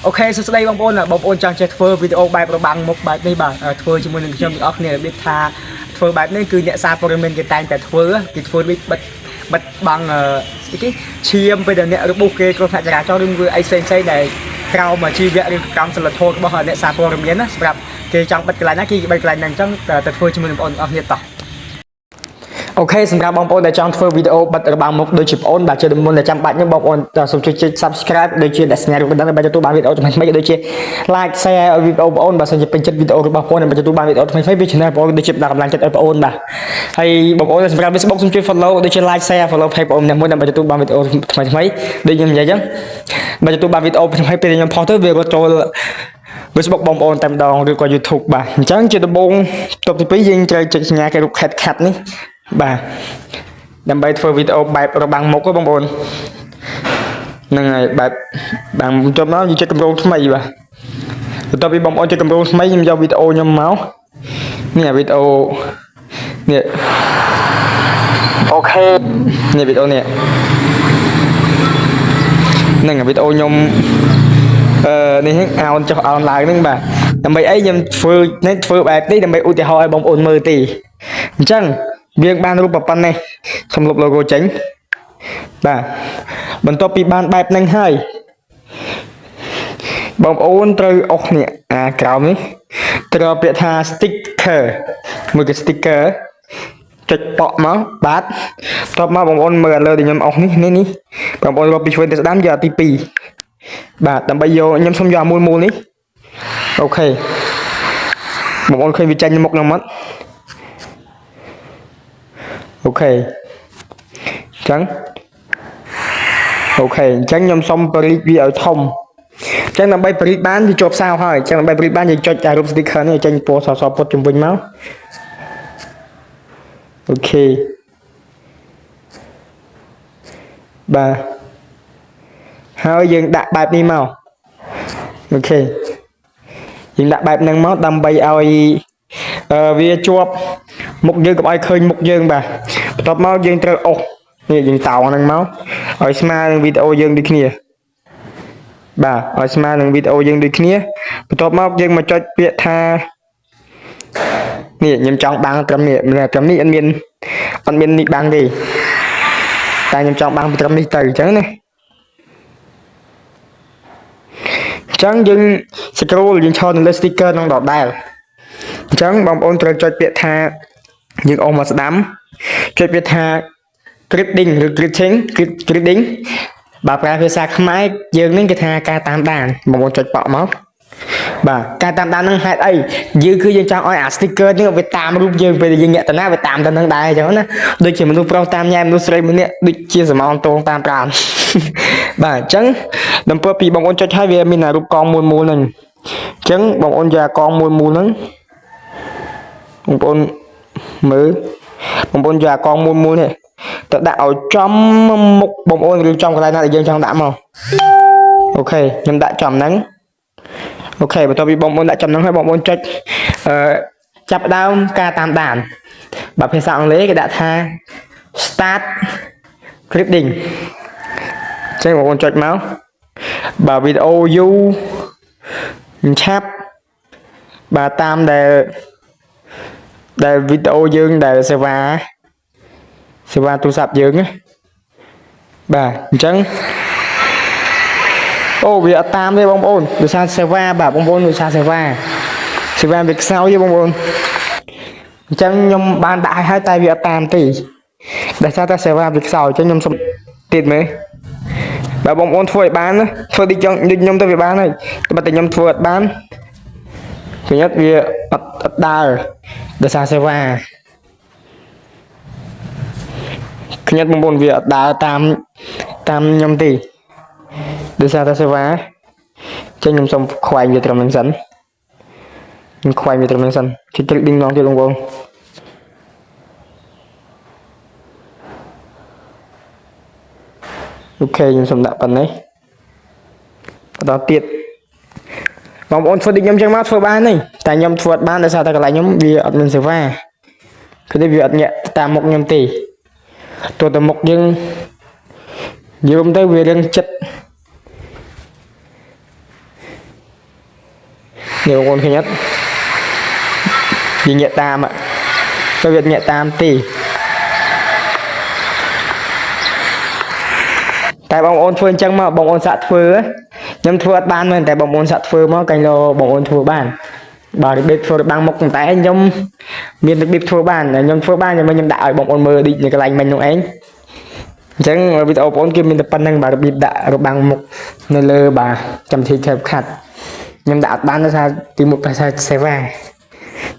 ok số đây bông ôn chẳng chơi thơ video bài bằng một bài đây bà thơ cho mình trong óc này biết tha thơ bài nên cứ nhẹ xa for mình cái tay tại thơ biết bật bằng cái chiêm bây giờ nhẹ được ok có phải trả cho đừng vừa ai xây này cao mà chi vẽ được cam sờ thôi bao giờ nhẹ xa for mình á gặp cái trong bật cái này cái bài cái này trong thơ cho mình ôn óc nhiệt tỏ ok សម្រាប់បងប្អូនដែលចង់ធ្វើវីដេអូបិទរបាំងមុខដូចជាបងប្អូនបាទជាមុនដែលចាំបាច់នេះបងប្អូនសូមជួយ subscribe ដូចជាអ្នកសញ្ញារូបបណ្ដឹងដើម្បីទទួលបានវីដេអូថ្មីៗដូចជា like share វីដេអូបងប្អូនបាទសូមពេញចិត្តវីដេអូរបស់បងប្អូនដើម្បីទទួលបានវីដេអូថ្មីៗពី channel បងប្អូនដូចជាដាក់កម្លាំងចិត្តឲ្យបងប្អូនបាទហើយបងប្អូនសម្រាប់ Facebook សូមជួយ follow ដូចជា like share follow page បងប្អូនអ្នកមួយដើម្បីទទួលបានវីដេអូថ្មីៗដូចខ្ញុំនិយាយអញ្ចឹងបើទទួលបានវីដេអូថ្មីៗពេលខ្ញុំផុសទៅវាក៏ចូល Facebook បងប្អូនតែម្ដងឬក៏ YouTube បាទអញ្ចឹងជាដំបូងតបទី2យើងត្រូវចុចសញ្ញាគេរូប cat នេះបាទដើម្បីធ្វើវីដេអូបែបរបាំងមុខបងប្អូនហ្នឹងហើយបែបបាំងចុចមកយើងចុចកម្រងថ្មីបាទបន្ទាប់ពីបងប្អូនចុចកម្រងថ្មីខ្ញុំយកវីដេអូខ្ញុំមកនេះវីដេអូនេះអូខេនេះវីដេអូនេះហ្នឹងវីដេអូខ្ញុំនេះអោនចុះអោនឡើងហ្នឹងបាទដើម្បីអីខ្ញុំធ្វើបែបនេះដើម្បីឧទាហរណ៍ឲ្យបងប្អូនមើលទេអញ្ចឹងវាបានរូបប៉ុណ្ណេះខ្ញុំលុប logo ចេញបាទបន្ទាប់ពីបានបែបហ្នឹងហើយបងប្អូនត្រូវអុសនេះក្រោមនេះត្រូវពាក្យថា sticker មួយcái sticker ចុចបកមកបាទបន្ទាប់មកបងប្អូនមើលលើដែលខ្ញុំអុសនេះបងប្អូនរកពីឆ្វេងទៅស្ដាំយកទី2បាទដើម្បីយកខ្ញុំសុំយកមូលនេះអូខេបងប្អូនឃើញវាចេញមុខខ្ញុំមកអូខេអញ្ចឹងខ្ញុំសុំបរិចវាឲ្យធំអញ្ចឹងដើម្បីបរិចបានវាជាប់សាវហើយអញ្ចឹងដើម្បីបរិចបានយើងចុចតែរូប sticker នេះចេញពណ៌សពុតជុំវិញមកអូខេបាទហើយយើងដាក់បែបនេះមកអូខេយើងដាក់បែបហ្នឹងមកដើម្បីឲ្យវាជាប់មុខយើងកុំឲ្យឃើញមុខយើងបាទបន្ទាប់មកយើងត្រូវអុសនេះយើងតោហ្នឹងមកឲ្យស្មើនឹងវីដេអូយើងដូចគ្នាបាទឲ្យស្មើនឹងវីដេអូយើងដូចគ្នាបន្ទាប់មកយើងមកចុចពាក្យថានេះខ្ញុំចង់បាំងត្រឹមនេះអត់មាននេះបាំងទេតែខ្ញុំចង់បាំងត្រឹមនេះទៅអញ្ចឹងណាអញ្ចឹងយើង scroll យើងឈរនៅលើ sticker ហ្នឹងដដែលអញ្ចឹងបងប្អូនត្រូវចុចពាក្យថាយើងអុសមកស្ដាំចុចពាក្យថា grading ឬ grading បើប្រើភាសាខ្មែរយើងនឹងគេថាការតាមដានបងប្អូនចុចបកមកបាទការតាមដានហ្នឹងហេតុអីយើងចង់ឲ្យអា sticker នេះវាតាមរូបយើងពេលយើងញាក់តាណាវាតាមទៅនឹងដែរអញ្ចឹងណាដូចជាមនុស្សប្រុសតាមញ៉ែមនុស្សស្រីម្នាក់ដូចជាសមោនតងតាមប្រានបាទអញ្ចឹងដំពើពីបងប្អូនចុចឲ្យវាមានរូបកងមូលហ្នឹងអញ្ចឹងបងប្អូនយកកងមូលហ្នឹងបងប្អូនមើលបងប្អូនយកកងមូលនេះទៅដាក់ឲ្យចំមុខបងប្អូនឬចំកន្លែងណាដែលយើងចង់ដាក់មកអូខេខ្ញុំដាក់ចំហ្នឹងអូខេបន្ទាប់ពីបងប្អូនដាក់ចំហ្នឹងហើយបងប្អូនចុចចាប់ដើមការតាមដានបើភាសាអង់គ្លេសគេដាក់ថា start grading ចឹងបងប្អូនចុចមកបើវីដេអូយូរឆាប់បាទតាមដែលវីដេអូយើងដែលសេវាទូរស័ព្ទយើងណាបាទអញ្ចឹងអូវាអត់តាមទេបងប្អូនដោយសារសេវាបាទបងប្អូនដោយសារសេវាវាខ្សោយទេបងប្អូនអញ្ចឹងខ្ញុំបានដាក់ឲ្យតែវាអត់តាមទេដោយសារតែសេវាវាខ្សោយអញ្ចឹងខ្ញុំសុំទៀតមើលបើបងប្អូនធ្វើឲ្យបានធ្វើដូចខ្ញុំទៅវាបានហើយតែខ្ញុំធ្វើអត់បានប្រយ័ត្នវាអត់ដើរដោយសារសេវាខ្ញុំបងប្អូនវាអត់ដើរតាមខ្ញុំទេដោយសារតែសេវាចឹងខ្ញុំសូមខ្វែងវាត្រឹមនឹងសិនជិះត្រឹកឌីងឡងទៀតបងប្អូនអូខេខ្ញុំសូមដាក់ប៉ុណ្ណេះបន្តទៀតបងប្អូនធ្វើដូចខ្ញុំចឹងមកធ្វើបានទេតែខ្ញុំធ្វើអត់បានដោយសារតែកន្លែងខ្ញុំវាអត់មានសេវាគឺវាអត់ញាក់តាមមុខខ្ញុំទេទោះតែមុខយើងយល់ទៅវារឿងចិត្ត nhiều con khi nhất vì nhẹ tam ạ cái việc nhẹ tam thì tại bóng ôn phơi chân mà bóng ôn sạt phơi á nhâm thua ban mình tại bóng ôn sạt phơi mà canh lo bóng ôn thua ban bảo được biết phơi bằng một tay nhâm miền được biết thua ban nhâm thua ban nhưng mà nhâm đạo bóng ôn mơ đi những cái lành mình nó anh chẳng vì tao bóng kia mình tập năng bà được biết đã được bằng một nơi lơ bà chăm thi theo khát nhâm đạo ban nó sao tìm một cái xe vàng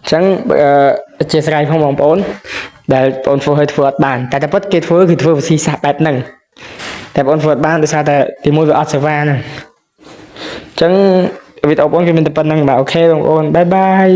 chẳng chia sẻ không bóng ôn để ôn phơi hơi thua bàn tại ta bất kỳ thua thì thua xì sạt bẹt nằngแต่บอลฟุตบอลแต่ซาแต่ทีมวยอัศวานะจังวิทย์ออกบอลก็เป็นตะปันนังบ่าโอเคลงโอนบายบาย